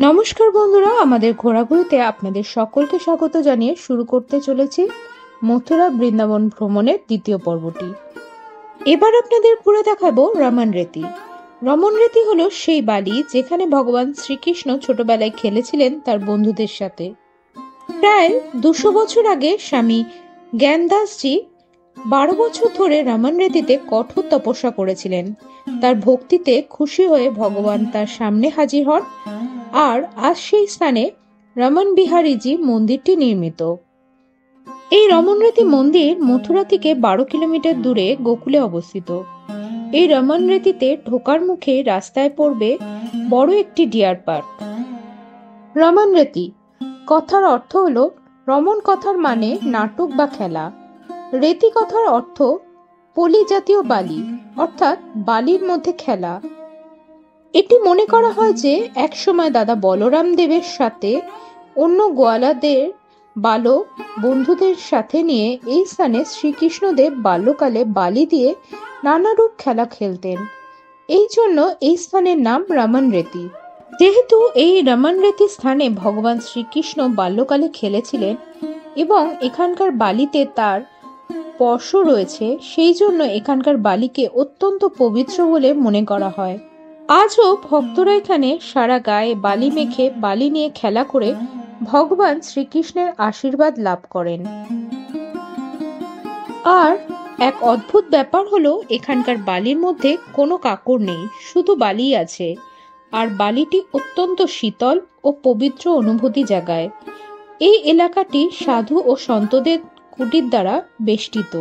নমস্কার বন্ধুরা, আমাদের ঘোরাঘুরিতে আপনাদের সকলকে স্বাগত জানিয়ে শুরু করতে চলেছি মথুরা বৃন্দাবন ভ্রমণের দ্বিতীয় পর্বটি। এবার আপনাদের ঘুরে দেখাবো রমন রেতি। রমন রেতি হলো সেই বালি যেখানে ভগবান শ্রীকৃষ্ণ ছোটবেলায় খেলেছিলেন তার বন্ধুদের সাথে। প্রায় 200 বছর আগে স্বামী জ্ঞানদাসজি 12 বছর ধরে রমন রেতিতে কঠোর তপস্যা করেছিলেন। তার ভক্তিতে খুশি হয়ে ভগবান তার সামনে হাজির হন, আর আজ সেই স্থানে রমন বিহারীজি মন্দিরটি নির্মিত। এই রমন রেতি মন্দির মথুরা থেকে 12 কিলোমিটার দূরে গোকুলে অবস্থিত। এই রমন রেতিতে ঢোকার মুখে রাস্তায় পড়বে বড় একটি ডিয়ার পার্ক। রমন রেতি কথার অর্থ হলো, রমন কথার মানে নাটক বা খেলা। রেতি কথার অর্থ পলি জাতীয় বালি, অর্থাৎ বালির মধ্যে খেলা। এটি মনে করা হয় যে একসময় দাদা বলরাম দেবের সাথে অন্য গোয়ালাদের বালক বন্ধুদের সাথে নিয়ে এই স্থানে শ্রীকৃষ্ণদেব বাল্যকালে বালি দিয়ে নানারূপ খেলা খেলতেন। এই জন্য এই স্থানের নাম রমন রেতি। যেহেতু এই রমন রেতি স্থানে ভগবান শ্রীকৃষ্ণ বাল্যকালে খেলেছিলেন এবং এখানকার বালিতে তার স্পর্শ রয়েছে, সেই জন্য এখানকার বালিকে অত্যন্ত পবিত্র বলে মনে করা হয়। আজও ভক্তরা এখানে সারা গায়ে বালি মেখে বালি নিয়ে খেলা করে ভগবান শ্রীকৃষ্ণের আশীর্বাদ লাভ করেন। আর এক অদ্ভুত ব্যাপার হলো, এখানকার বালির মধ্যে কোনো কাঁকড় নেই, শুধু বালি আছে। আর বালিটি অত্যন্ত শীতল ও পবিত্র অনুভূতি জাগায়। এই এলাকাটি সাধু ও সন্তদের কুটির দ্বারা বেষ্টিত।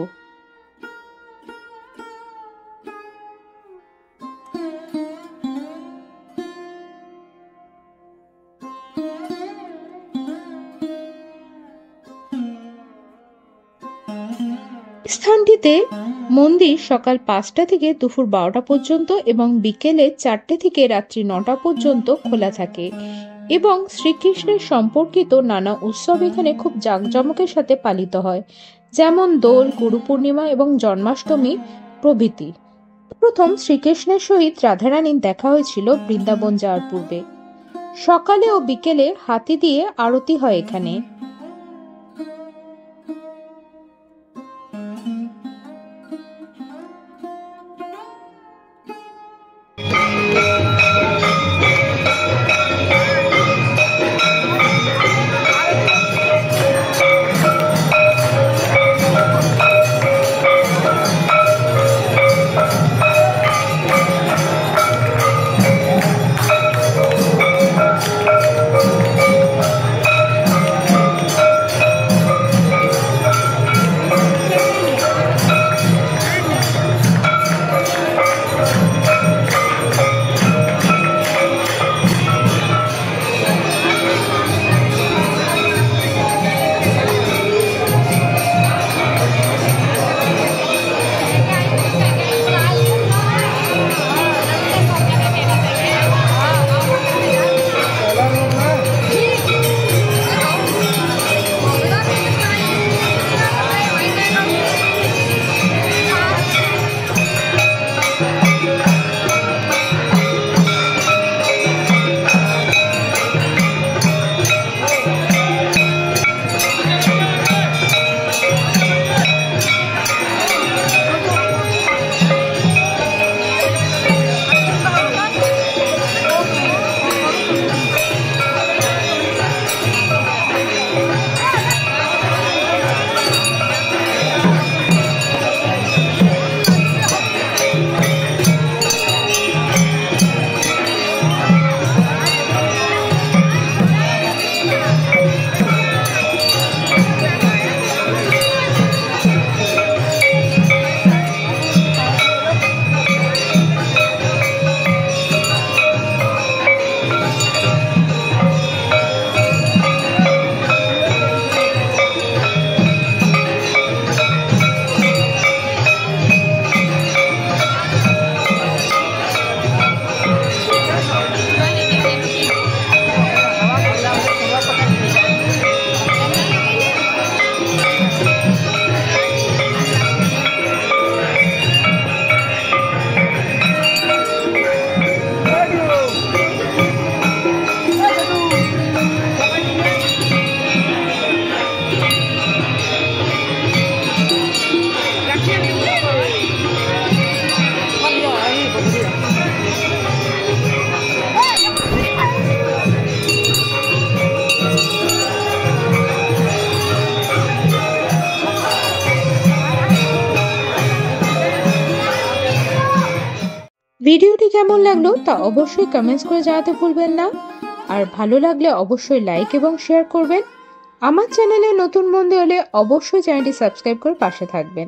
স্থানটিতে মন্দির সকাল 5টা থেকে দুপুর 12টা পর্যন্ত এবং বিকেলে 4টে থেকে রাত্রি 9টা পর্যন্ত খোলা থাকে, এবং শ্রীকৃষ্ণের সম্পর্কিত নানা উৎসব এখানে খুব জাঁকজমকের সাথে পালিত হয়, যেমন দোল, গুরু পূর্ণিমা এবং জন্মাষ্টমী প্রভৃতি। প্রথম শ্রীকৃষ্ণের সহিত রাধারানীর দেখা হয়েছিল বৃন্দাবন যাওয়ার পূর্বে। সকালে ও বিকেলে হাতি দিয়ে আরতি হয় এখানে। ভিডিওটি কেমন লাগলো তা অবশ্যই কমেন্টস করে জানাতে ভুলবেন না। আর ভালো লাগলে অবশ্যই লাইক এবং শেয়ার করবেন। আমার চ্যানেলে নতুন বন্ধু হলে অবশ্যই চ্যানেলটি সাবস্ক্রাইব করে পাশে থাকবেন।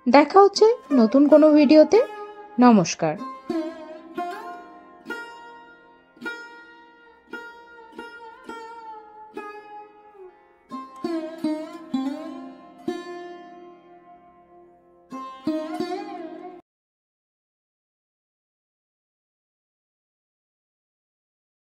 দেখা হচ্ছে নতুন কোনো ভিডিওতে। নমস্কার।